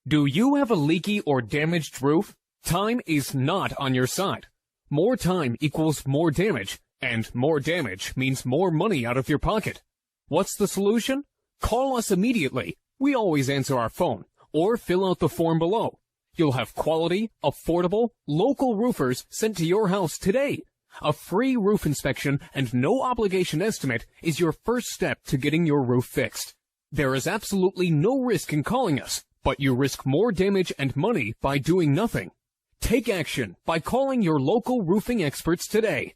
Do you have a leaky or damaged roof? Time is not on your side. More time equals more damage, and more damage means more money out of your pocket. What's the solution? Call us immediately. We always answer our phone, or fill out the form below. You'll have quality, affordable, local roofers sent to your house today. A free roof inspection and no obligation estimate is your first step to getting your roof fixed. There is absolutely no risk in calling us, but you risk more damage and money by doing nothing. Take action by calling your local roofing experts today.